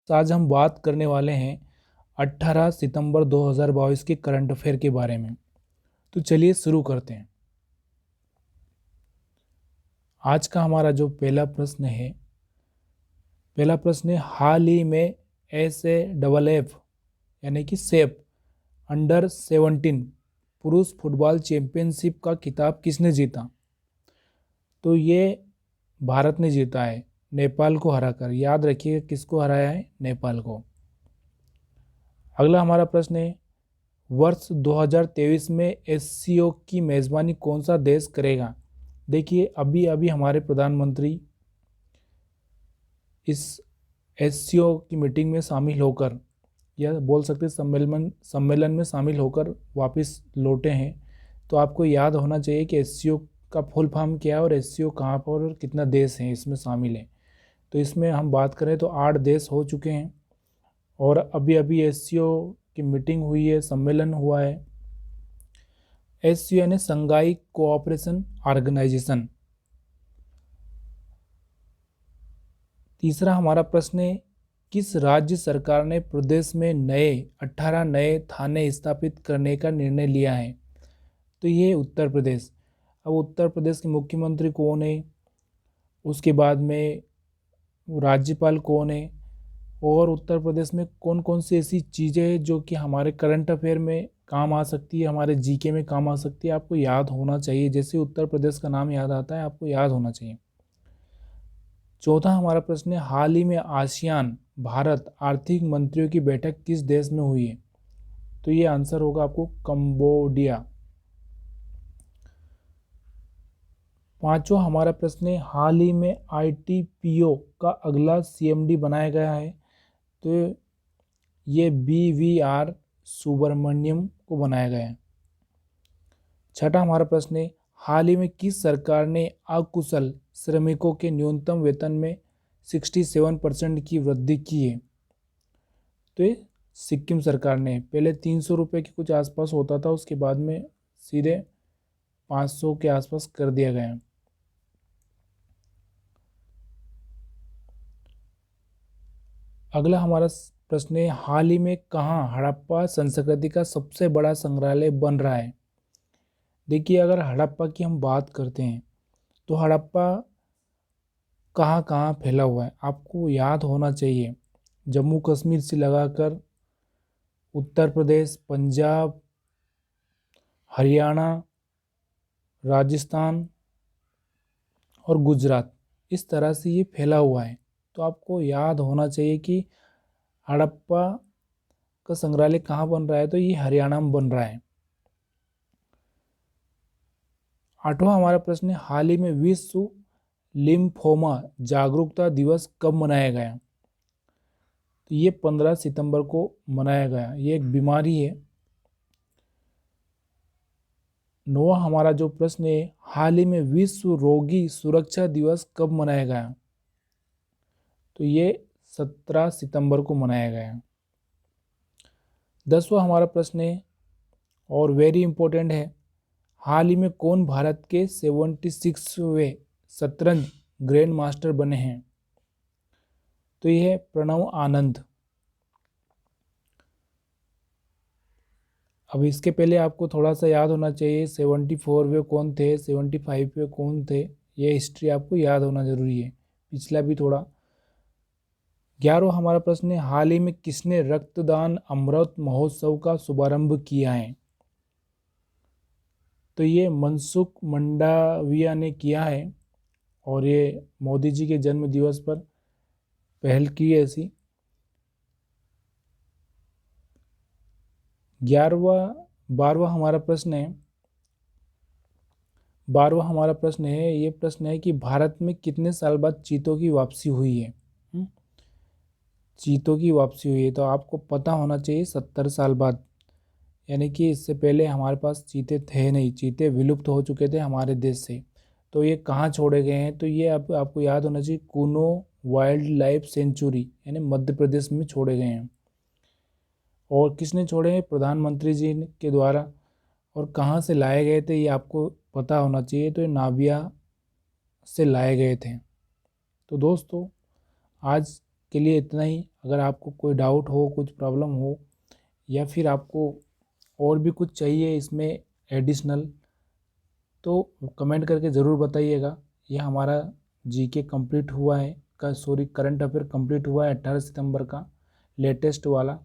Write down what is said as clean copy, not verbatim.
आज हम बात करने वाले हैं 18 सितंबर 2022 के करंट अफेयर के बारे में। तो चलिए शुरू करते हैं। आज का हमारा जो पहला प्रश्न है, हाल ही में SAFF यानी कि सेफ अंडर 17 पुरुष फुटबॉल चैंपियनशिप का खिताब किसने जीता? तो ये भारत ने जीता है, नेपाल को हराकर। याद रखिए किसको हराया है? नेपाल को। अगला हमारा प्रश्न है, वर्ष 2023 में SCO की मेज़बानी कौन सा देश करेगा? देखिए अभी अभी हमारे प्रधानमंत्री इस SCO की मीटिंग में शामिल होकर, या बोल सकते सम्मेलन में शामिल होकर वापस लौटे हैं। तो आपको याद होना चाहिए कि SCO का फुल फॉर्म क्या है और SCO कहाँ पर और कितना देश हैं इसमें शामिल है। तो इसमें हम बात करें तो 8 देश हो चुके हैं और अभी अभी SCO की मीटिंग हुई है, सम्मेलन हुआ है। SCO यानी संघाई कोऑपरेशन ऑर्गेनाइजेशन। तीसरा हमारा प्रश्न है, किस राज्य सरकार ने प्रदेश में 18 नए थाने स्थापित करने का निर्णय लिया है? तो ये उत्तर प्रदेश। अब उत्तर प्रदेश के मुख्यमंत्री कौन है, उसके बाद में राज्यपाल कौन है, और उत्तर प्रदेश में कौन कौन सी ऐसी चीज़ें हैं जो कि हमारे करंट अफेयर में काम आ सकती है, हमारे जीके में काम आ सकती है, आपको याद होना चाहिए। जैसे उत्तर प्रदेश का नाम याद आता है, आपको याद होना चाहिए। चौथा हमारा प्रश्न है, हाल ही में आसियान भारत आर्थिक मंत्रियों की बैठक किस देश में हुई है? तो ये आंसर होगा आपको कंबोडिया। पांचवा हमारा प्रश्न है, हाल ही में ITPO का अगला CMD बनाया गया है। तो ये BVR सुब्रमण्यम को बनाया गया है। छठा हमारा प्रश्न है, हाल ही में किस सरकार ने अकुशल श्रमिकों के न्यूनतम वेतन में 67% की वृद्धि की है? तो ये सिक्किम सरकार ने। पहले 300 रुपये के कुछ आसपास होता था, उसके बाद में सीधे 500 के आसपास कर दिया गया। अगला हमारा प्रश्न है, हाल ही में कहाँ हड़प्पा संस्कृति का सबसे बड़ा संग्रहालय बन रहा है? देखिए अगर हड़प्पा की हम बात करते हैं तो हड़प्पा कहाँ कहाँ फैला हुआ है, आपको याद होना चाहिए। जम्मू कश्मीर से लगाकर उत्तर प्रदेश, पंजाब, हरियाणा, राजस्थान और गुजरात, इस तरह से ये फैला हुआ है। तो आपको याद होना चाहिए कि हड़प्पा का संग्रहालय कहाँ बन रहा है, तो ये हरियाणा में बन रहा है। आठवां हमारा प्रश्न है, हाल ही में विश्व लिम्फोमा जागरूकता दिवस कब मनाया गया? तो ये 15 सितंबर को मनाया गया। ये एक बीमारी है। नौवां हमारा जो प्रश्न है, हाल ही में विश्व रोगी सुरक्षा दिवस कब मनाया गया? तो ये 17 सितंबर को मनाया गया। 10वां हमारा प्रश्न है और वेरी इंपॉर्टेंट है, हाल ही में कौन भारत के 76वें शतरंज ग्रैंड मास्टर बने हैं? तो यह है प्रणव आनंद। अब इसके पहले आपको थोड़ा सा याद होना चाहिए 74वें कौन थे, 75वें कौन थे, ये हिस्ट्री आपको याद होना जरूरी है, पिछला भी थोड़ा। 11वां हमारा प्रश्न है, हाल ही में किसने रक्तदान अमृत महोत्सव का शुभारंभ किया है? तो ये मनसुख मंडाविया ने किया है और ये मोदी जी के जन्म दिवस पर पहल की है ऐसी। 12वां हमारा प्रश्न है, ये प्रश्न है कि भारत में कितने साल बाद चीतों की वापसी हुई है? चीतों की वापसी हुई है तो आपको पता होना चाहिए 70 साल बाद, यानी कि इससे पहले हमारे पास चीते थे नहीं, चीते विलुप्त हो चुके थे हमारे देश से। तो ये कहाँ छोड़े गए हैं? तो ये आपको याद होना चाहिए, कूनो वाइल्ड लाइफ सेंचुरी यानी मध्य प्रदेश में छोड़े गए हैं। और किसने छोड़े हैं? प्रधानमंत्री जी के द्वारा। और कहाँ से लाए गए थे ये आपको पता होना चाहिए, तो ये नाविया से लाए गए थे। तो दोस्तों आज के लिए इतना ही। अगर आपको कोई डाउट हो, कुछ प्रॉब्लम हो, या फिर आपको और भी कुछ चाहिए इसमें एडिशनल, तो कमेंट करके ज़रूर बताइएगा। यह हमारा जीके कंप्लीट हुआ है, करंट अफेयर कंप्लीट हुआ है 18 सितंबर का, लेटेस्ट वाला।